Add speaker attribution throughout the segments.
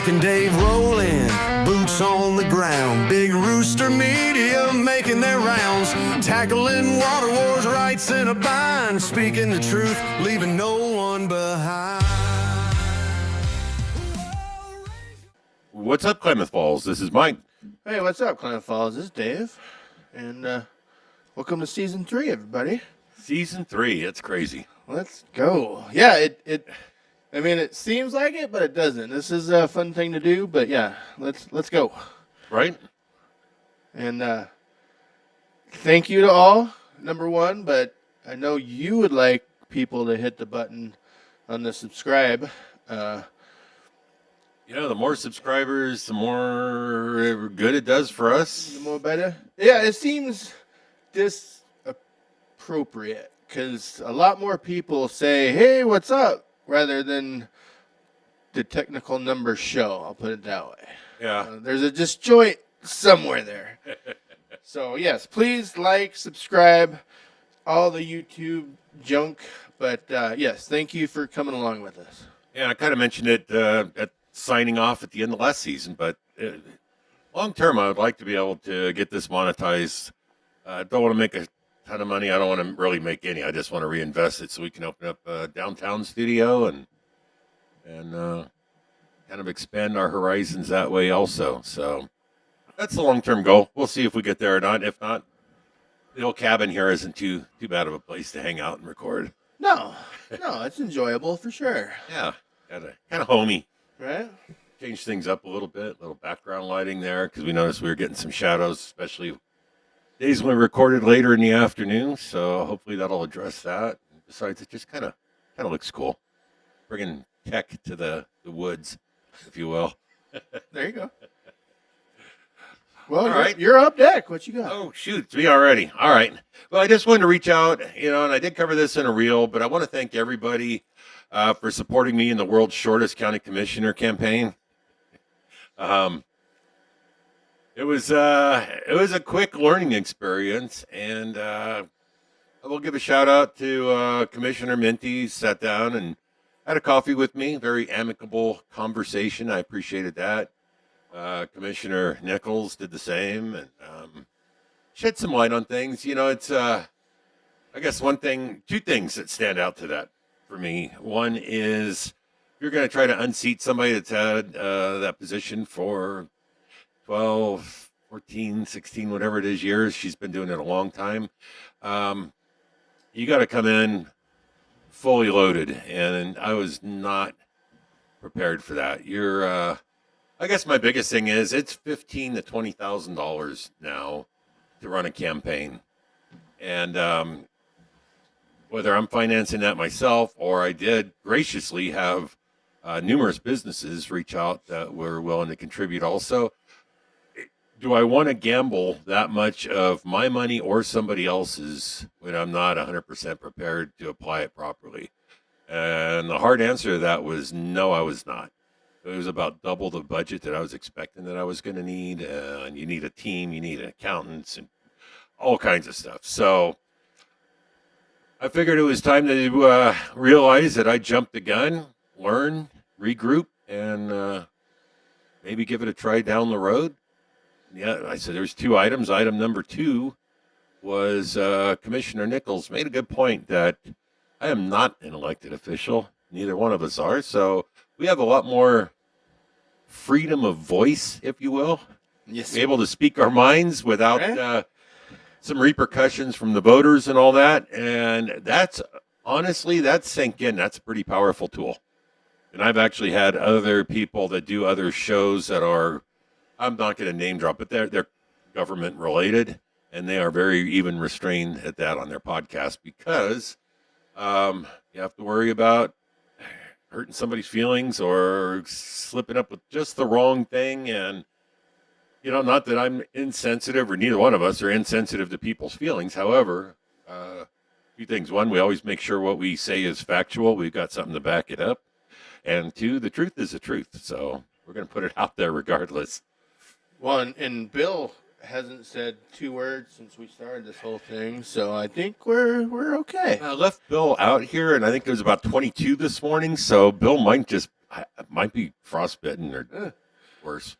Speaker 1: Jack and Dave rolling, boots on the ground. Big Rooster Media making their rounds. Tackling water wars, rights in a bind. Speaking the truth, leaving no one behind.
Speaker 2: What's up, Klamath Falls? This is Mike.
Speaker 3: Hey, what's up, Klamath Falls? This is Dave, and welcome to Season 3, everybody.
Speaker 2: Season 3, it's crazy.
Speaker 3: Let's go. Yeah, it seems like it, but it doesn't. This is a fun thing to do, but yeah, let's go.
Speaker 2: Right?
Speaker 3: And thank you to all, number one, but I know you would like people to hit the button on the subscribe.
Speaker 2: The more subscribers, the more good it does for us.
Speaker 3: The more better. Yeah, it seems disappropriate because a lot more people say, hey, what's up, rather than the technical numbers show. I'll put it that way.
Speaker 2: Yeah.
Speaker 3: There's a disjoint somewhere there. So, yes, please like, subscribe, all the YouTube junk. But, yes, thank you for coming along with us.
Speaker 2: Yeah, I kind of mentioned it at signing off at the end of last season, but long term, I would like to be able to get this monetized. I don't want to make a ton of money. I don't want to really make any. I just want to reinvest it so we can open up a downtown studio and kind of expand our horizons that way also. So that's the long-term goal. We'll see if we get there or not. If not, the old cabin here isn't too bad of a place to hang out and record.
Speaker 3: No, it's enjoyable for sure.
Speaker 2: Yeah, kind of homey.
Speaker 3: Right?
Speaker 2: Change things up a little bit, little background lighting there, because we noticed we were getting some shadows, especially days when we recorded later in the afternoon. So hopefully that'll address that. Besides, it just kind of looks cool, bringing tech to the woods, if you will.
Speaker 3: There you go. Well,
Speaker 2: all right,
Speaker 3: you're up deck. What you got?
Speaker 2: Oh shoot, it's me already. All right. Well, I just wanted to reach out, and I did cover this in a reel, but I want to thank everybody for supporting me in the world's shortest county commissioner campaign. It was a quick learning experience, and I will give a shout out to Commissioner Minty. Sat down and had a coffee with me. Very amicable conversation. I appreciated that. Commissioner Nichols did the same, and shed some light on things. It's I guess two things that stand out to that for me. One is you're going to try to unseat somebody that's had that position for 12, 14, 16, whatever it is years. She's been doing it a long time. You got to come in fully loaded, and I was not prepared for that. I guess my biggest thing is it's $15,000 to $20,000 now to run a campaign, and whether I'm financing that myself or I did graciously have numerous businesses reach out that were willing to contribute also. Do I want to gamble that much of my money or somebody else's when I'm not 100% prepared to apply it properly? And the hard answer to that was no, I was not. It was about double the budget that I was expecting that I was going to need. And you need a team, you need accountants, and all kinds of stuff. So I figured it was time to realize that I jumped the gun, learn, regroup, and maybe give it a try down the road. Yeah, I said there's two items. Item number 2 was Commissioner Nichols made a good point that I am not an elected official. Neither one of us are. So we have a lot more freedom of voice, if you will.
Speaker 3: Yes.
Speaker 2: Be able to speak our minds without some repercussions from the voters and all that. And that's sank in. That's a pretty powerful tool. And I've actually had other people that do other shows that are, I'm not going to name drop, but they're government related, and they are very even restrained at that on their podcast because you have to worry about hurting somebody's feelings or slipping up with just the wrong thing. And, not that I'm insensitive, or neither one of us are insensitive to people's feelings. However, a few things. One, we always make sure what we say is factual. We've got something to back it up. And 2, the truth is the truth. So we're going to put it out there regardless.
Speaker 3: Well, and Bill hasn't said 2 words since we started this whole thing, so I think we're okay.
Speaker 2: I left Bill out here, and I think it was about 22 this morning, so Bill might just I might be frostbitten or worse.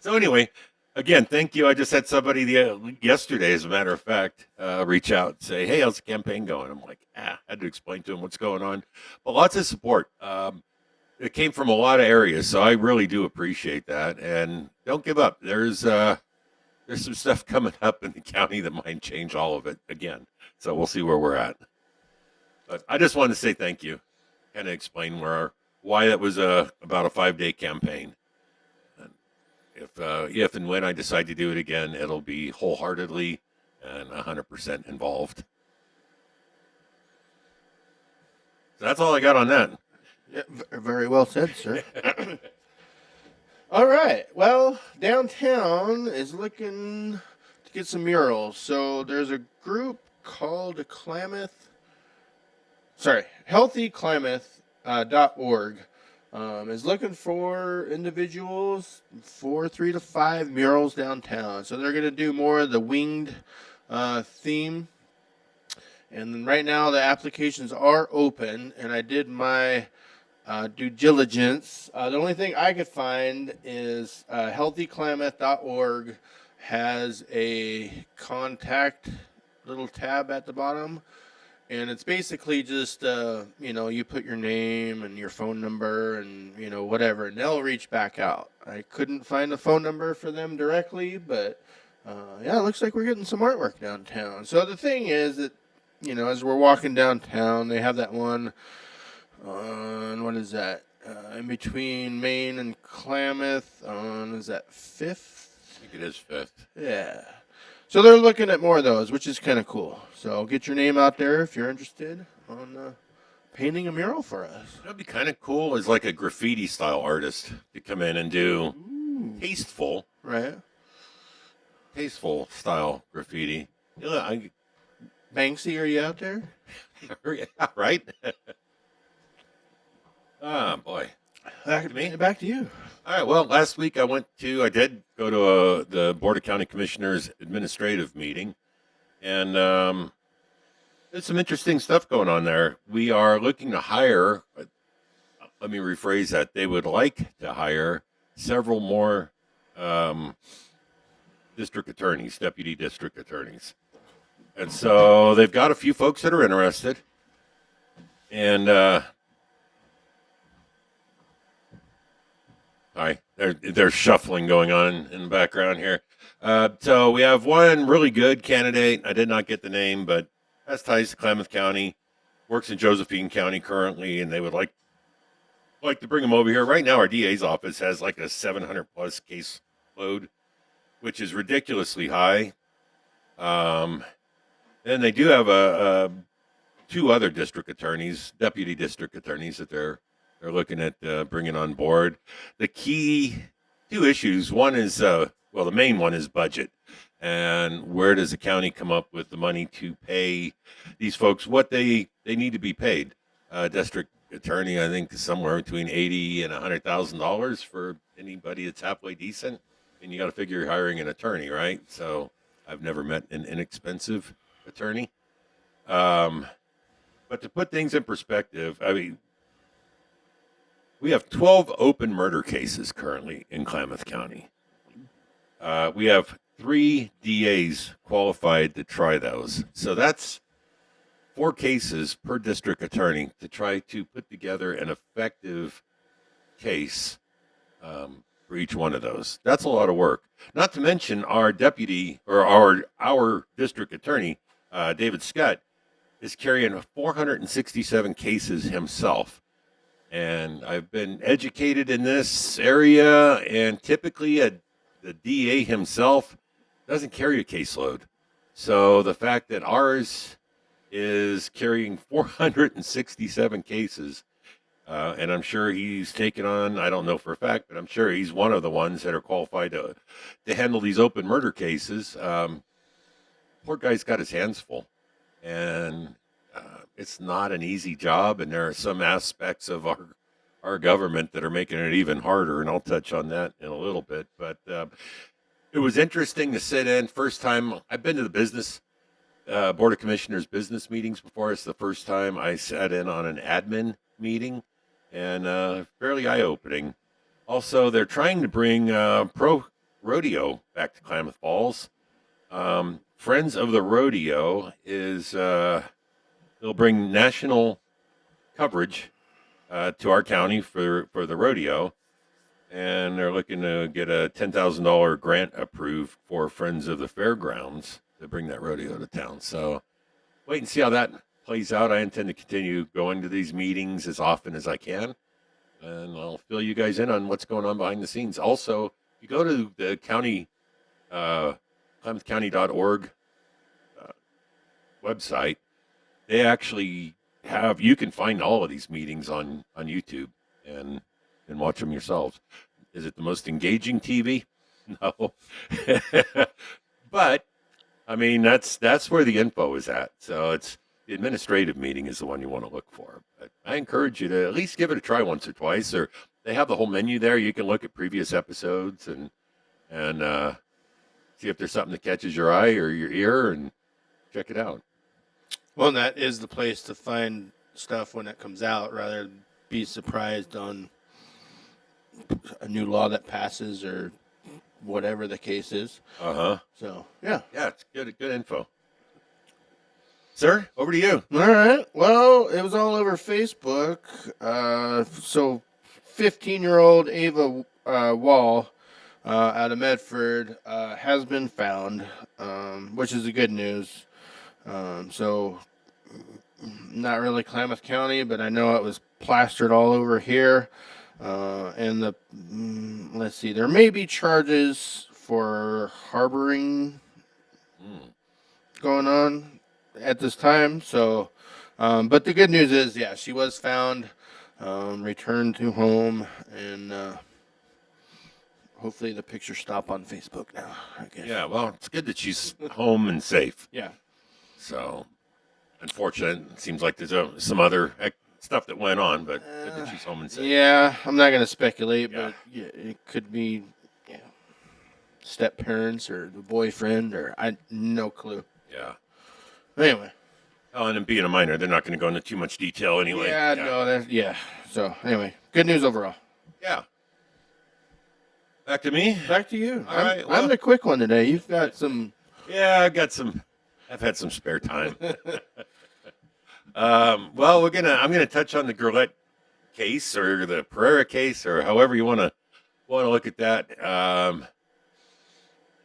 Speaker 2: So anyway, again, thank you. I just had somebody yesterday, as a matter of fact, reach out and say, "Hey, how's the campaign going?" I'm like, had to explain to him what's going on, but lots of support. It came from a lot of areas, so I really do appreciate that. And don't give up. There's some stuff coming up in the county that might change all of it again. So we'll see where we're at. But I just wanted to say thank you, kind of explain why that was about a 5-day campaign. And if and when I decide to do it again, it'll be wholeheartedly and 100% involved. So that's all I got on that.
Speaker 3: Yeah, very well said, sir. All right. Well, downtown is looking to get some murals. So there's a group called healthyklamath.org is looking for individuals for 3 to 5 murals downtown. So they're going to do more of the winged theme. And then right now the applications are open, and I did my due diligence. The only thing I could find is healthyklamath.org has a contact little tab at the bottom, and it's basically just you put your name and your phone number and whatever, and they'll reach back out. I couldn't find a phone number for them directly, but it looks like we're getting some artwork downtown. So the thing is that as we're walking downtown, they have that one on, what is that? In between Maine and Klamath on, is that 5th?
Speaker 2: I think it is 5th.
Speaker 3: Yeah. So they're looking at more of those, which is kind of cool. So get your name out there if you're interested on painting a mural for us.
Speaker 2: That'd be kind of cool as like a graffiti style artist to come in and do tasteful style graffiti.
Speaker 3: Banksy, are you out there?
Speaker 2: Yeah, right? Boy.
Speaker 3: Back to you.
Speaker 2: All right. Well, last week I did go to the Board of County Commissioners administrative meeting, and there's some interesting stuff going on there. We are looking to hire, let me rephrase that, they would like to hire several more district attorneys, deputy district attorneys. And so they've got a few folks that are interested, and sorry, there's shuffling going on in the background here. So we have one really good candidate. I did not get the name, but has ties to Klamath County, works in Josephine County currently, and they would like to bring him over here. Right now, our DA's office has like a 700 plus case load, which is ridiculously high. And they do have two other district attorneys, deputy district attorneys that they're looking at bringing on board. The key two issues, one is, the main one is budget. And where does the county come up with the money to pay these folks what they need to be paid? District attorney, I think, is somewhere between $80,000 and $100,000 for anybody that's halfway decent. And you got to figure you're hiring an attorney, right? So I've never met an inexpensive attorney. But to put things in perspective, I mean, we have 12 open murder cases currently in Klamath County. We have 3 DAs qualified to try those. So that's 4 cases per district attorney to try to put together an effective case for each one of those. That's a lot of work. Not to mention our deputy or our district attorney, David Scott, is carrying 467 cases himself. And I've been educated in this area, and typically the DA himself doesn't carry a caseload. So the fact that ours is carrying 467 cases, and I'm sure he's taken on, I don't know for a fact, but I'm sure he's one of the ones that are qualified to handle these open murder cases. Poor guy's got his hands full, and it's not an easy job, and there are some aspects of our government that are making it even harder, and I'll touch on that in a little bit. But it was interesting to sit in. First time I've been to the business Board of Commissioners business meetings before. It's the first time I sat in on an admin meeting, and fairly eye-opening. Also, they're trying to bring pro rodeo back to Klamath Falls. Friends of the Rodeo is they'll bring national coverage to our county for the rodeo, and they're looking to get a $10,000 grant approved for Friends of the Fairgrounds to bring that rodeo to town. So wait and see how that plays out. I intend to continue going to these meetings as often as I can, and I'll fill you guys in on what's going on behind the scenes. Also, if you go to the county, klamathcounty.org website, they actually you can find all of these meetings on YouTube and watch them yourselves. Is it the most engaging TV? No. But I mean, that's where the info is at. So it's the administrative meeting is the one you want to look for. But I encourage you to at least give it a try once or twice. Or they have the whole menu there. You can look at previous episodes and see if there's something that catches your eye or your ear and check it out.
Speaker 3: Well, that is the place to find stuff when it comes out, rather than be surprised on a new law that passes or whatever the case is. So, yeah.
Speaker 2: Yeah, it's good info. Sir, over to you.
Speaker 3: All right. Well, it was all over Facebook. So 15-year-old Ava Wall out of Medford has been found, which is the good news. So not really Klamath County, but I know it was plastered all over here. And let's see, there may be charges for harboring going on at this time. So, but the good news is, yeah, she was found, returned to home, and hopefully the pictures stop on Facebook now, I guess.
Speaker 2: Yeah, well, it's good that she's home and safe.
Speaker 3: Yeah.
Speaker 2: So, unfortunate. It seems like there's some other stuff that went on, but good that she's home and safe.
Speaker 3: Yeah, I'm not going to speculate,
Speaker 2: Yeah.
Speaker 3: but yeah, it could be step parents or the boyfriend, or no clue.
Speaker 2: Yeah.
Speaker 3: Anyway.
Speaker 2: Oh, and then being a minor, they're not going to go into too much detail anyway.
Speaker 3: Yeah. So anyway, good news overall.
Speaker 2: Yeah. Back to me.
Speaker 3: Back to you.
Speaker 2: All right, well-
Speaker 3: I'm the quick one today. You've got some.
Speaker 2: Yeah, I've had some spare time. Well, I'm gonna touch on the Gerlett case or the Pereira case or however you want to look at that.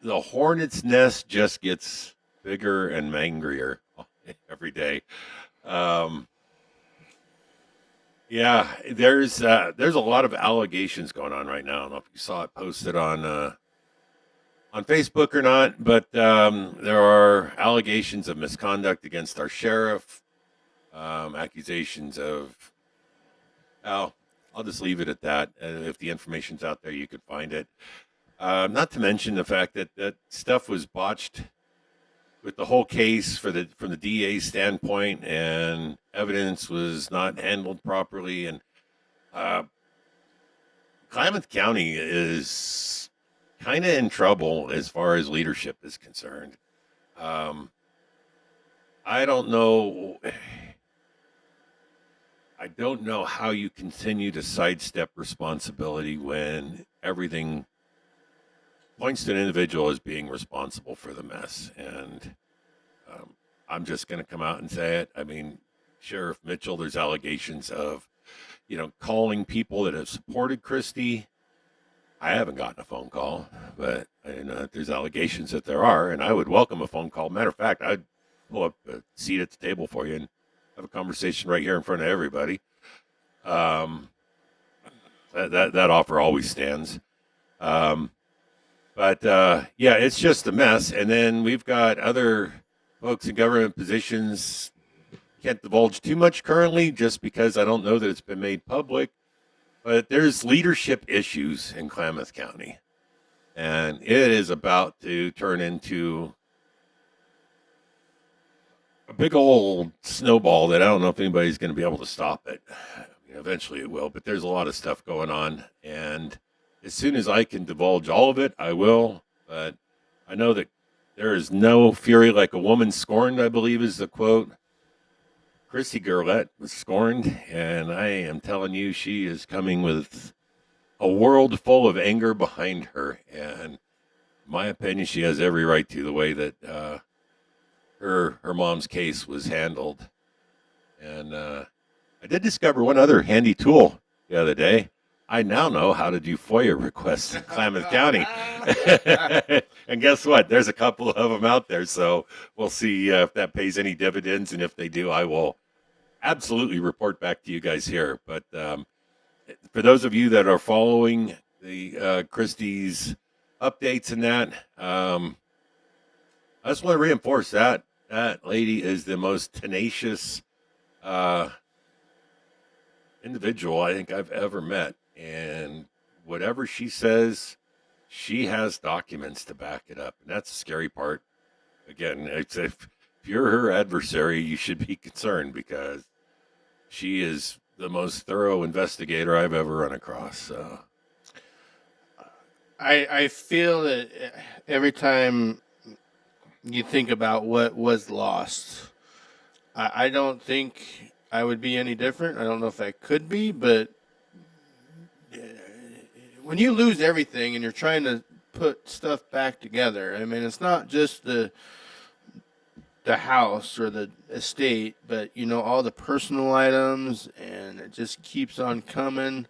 Speaker 2: The hornet's nest just gets bigger and angrier every day. Yeah, there's a lot of allegations going on right now. I don't know if you saw it posted on Facebook or not, but there are allegations of misconduct against our sheriff, accusations of, I'll just leave it at that. If the information's out there, you could find it. Not to mention the fact that stuff was botched with the whole case from the DA's standpoint, and evidence was not handled properly. And Klamath County is kind of in trouble as far as leadership is concerned. I don't know how you continue to sidestep responsibility when everything points to an individual as being responsible for the mess. And I'm just going to come out and say it. I mean, Sheriff Mitchell, there's allegations of, calling people that have supported Christie. I haven't gotten a phone call, but there's allegations that there are, and I would welcome a phone call. Matter of fact, I'd pull up a seat at the table for you and have a conversation right here in front of everybody. That offer always stands. But it's just a mess. And then we've got other folks in government positions. Can't divulge too much currently just because I don't know that it's been made public. But there's leadership issues in Klamath County. And it is about to turn into a big old snowball that I don't know if anybody's going to be able to stop it. I mean, eventually it will, but there's a lot of stuff going on. And as soon as I can divulge all of it, I will. But I know that there is no fury like a woman scorned, I believe is the quote. Christy Gerlett was scorned, and I am telling you, she is coming with a world full of anger behind her. And in my opinion, she has every right to, the way that her mom's case was handled. And I did discover one other handy tool the other day. I now know how to do FOIA requests in Klamath County. And guess what? There's a couple of them out there. So we'll see if that pays any dividends. And if they do, I will absolutely report back to you guys here. But for those of you that are following the Christie's updates and that, I just want to reinforce that lady is the most tenacious individual I think I've ever met. And whatever she says, she has documents to back it up. And that's the scary part. Again, it's if you're her adversary, you should be concerned, because she is the most thorough investigator I've ever run across. So
Speaker 3: I feel that every time you think about what was lost, I don't think I would be any different. I don't know if I could be, but when you lose everything and you're trying to put stuff back together, I mean, it's not just the house or the estate, but all the personal items, and it just keeps on coming.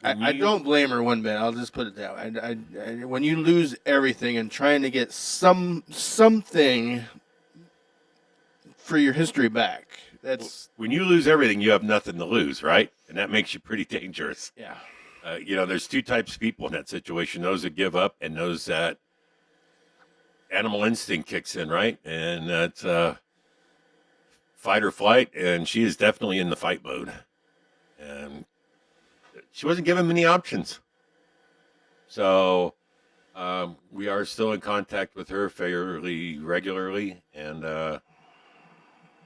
Speaker 3: I don't blame her one bit. I'll just put it that way. When you lose everything and trying to get something for your history back, that's
Speaker 2: when you lose everything, you have nothing to lose, right? And that makes you pretty dangerous.
Speaker 3: yeah.
Speaker 2: There's two types of people in that situation: those that give up, and those that animal instinct kicks in, right? And that's fight or flight. And she is definitely in the fight mode, and she wasn't given many options. So we are still in contact with her fairly regularly, and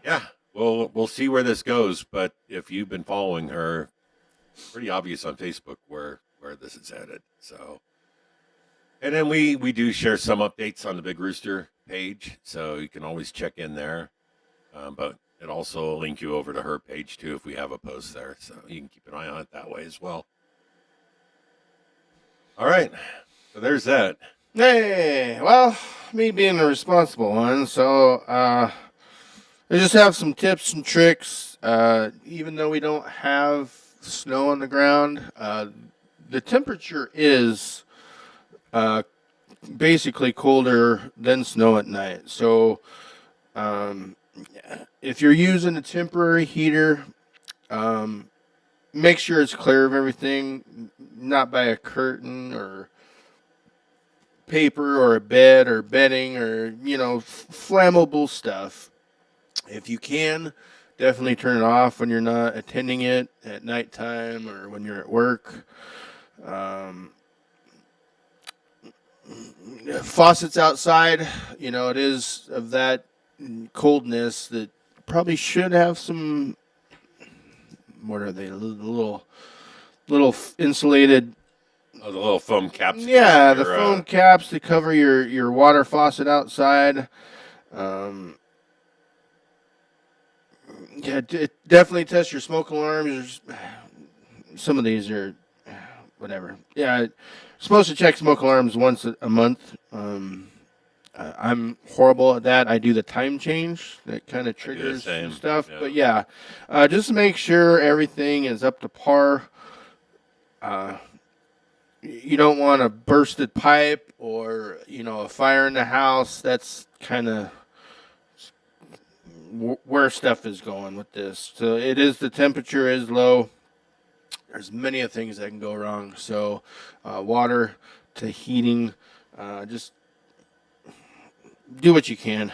Speaker 2: yeah, we'll see where this goes. But if you've been following her, pretty obvious on Facebook where this is headed. So, and then we do share some updates on the Big Rooster page, so you can always check in there. But it also will link you over to her page too if we have a post there, so you can keep an eye on it that way as well. All right, so there's that.
Speaker 3: Hey, well, me being the responsible one, so I just have some tips and tricks. Even though we don't have snow on the ground, the temperature is basically colder than snow at night. So if you're using a temporary heater, make sure it's clear of everything, not by a curtain or paper or a bed or bedding or flammable stuff. If you can, definitely turn it off when you're not attending it at nighttime or when you're at work. Faucets outside, it is of that coldness that probably should have some, what are they, little insulated.
Speaker 2: Oh, the little foam caps.
Speaker 3: Yeah, the foam caps to cover your water faucet outside. Yeah, definitely test your smoke alarms. Some of these are whatever. Yeah, supposed to check smoke alarms once a month. I'm horrible at that. I do the time change that kind of triggers stuff. Yeah. But yeah, just to make sure everything is up to par. You don't want a bursted pipe or a fire in the house. That's kind of where stuff is going with this. So the temperature is low. There's many things that can go wrong. So water to heating, just do what you can,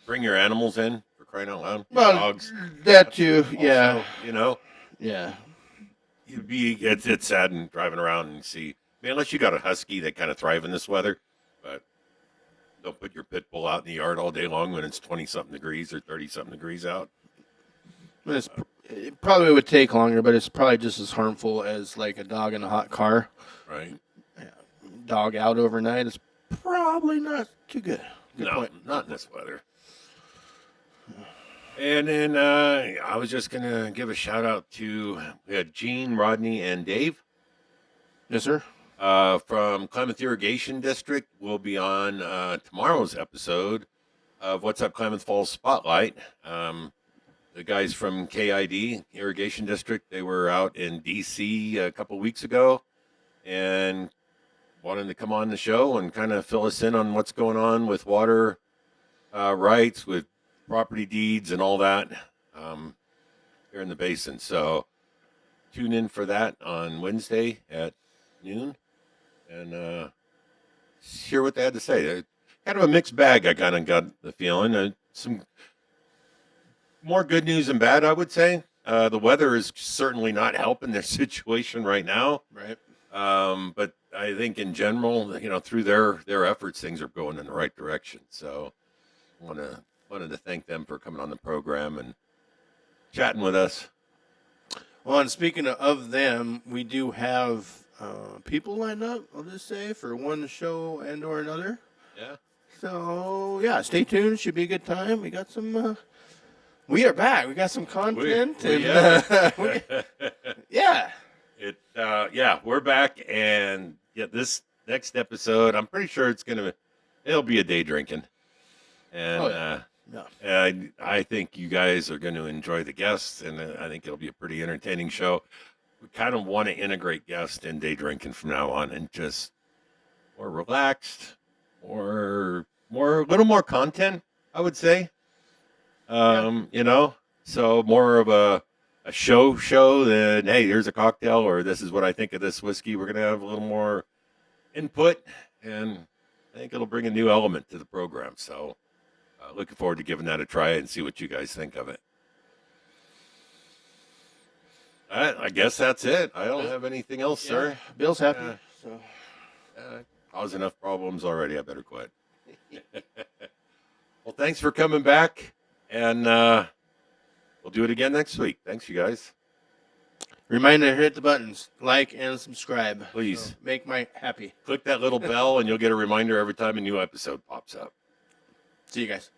Speaker 2: Bring your animals in, for crying out loud.
Speaker 3: Well,
Speaker 2: dogs.
Speaker 3: That too, yeah.
Speaker 2: Also,
Speaker 3: yeah.
Speaker 2: It's sad and driving around and see. I mean, unless you got a husky that kind of thrive in this weather, but don't put your pit bull out in the yard all day long when it's 20-something degrees or 30-something degrees out.
Speaker 3: It probably would take longer, but it's probably just as harmful as like a dog in a hot car.
Speaker 2: Right.
Speaker 3: Yeah. Dog out overnight is probably not too good. Good
Speaker 2: no,
Speaker 3: point.
Speaker 2: Not in this weather. And then I was just gonna give a shout out to we had Gene, Rodney, and Dave
Speaker 3: Yes, sir.
Speaker 2: from Klamath Irrigation District. Will be on tomorrow's episode of What's Up Klamath Falls Spotlight. The guys from KID Irrigation District, they were out in DC a couple weeks ago and wanted to come on the show and kind of fill us in on what's going on with water rights, with property deeds and all that here in the basin. So tune in for that on Wednesday at noon and hear what they had to say. Kind of a mixed bag, I kind of got the feeling. Some more good news than bad, I would say. The weather is certainly not helping their situation right now.
Speaker 3: Right.
Speaker 2: But I think in general, through their efforts, things are going in the right direction. So wanted to thank them for coming on the program and chatting with us.
Speaker 3: Well, and speaking of them, we do have people lined up, I'll just say, for one show and or another.
Speaker 2: Yeah.
Speaker 3: So, yeah, stay tuned. Should be a good time. We got some... we are back. We got some content. Yeah.
Speaker 2: We're back, and this next episode, I'm pretty sure it'll be a day drinking, and I think you guys are going to enjoy the guests, and I think it'll be a pretty entertaining show. We kind of want to integrate guests and day drinking from now on, and just more relaxed, a little more content, I would say. So more of a show than, hey, here's a cocktail, or this is what I think of this whiskey. We're going to have a little more input, and I think it'll bring a new element to the program. So looking forward to giving that a try and see what you guys think of it. All right, I guess that's it. I don't have anything else, sir.
Speaker 3: Bill's happy. So
Speaker 2: Caused enough problems already. I better quit. Well, thanks for coming back, and we'll do it again next week. Thanks, you guys.
Speaker 3: Reminder, hit the buttons, like and subscribe.
Speaker 2: Please.
Speaker 3: So make Mike happy.
Speaker 2: Click that little bell, and you'll get a reminder every time a new episode pops up.
Speaker 3: See you guys.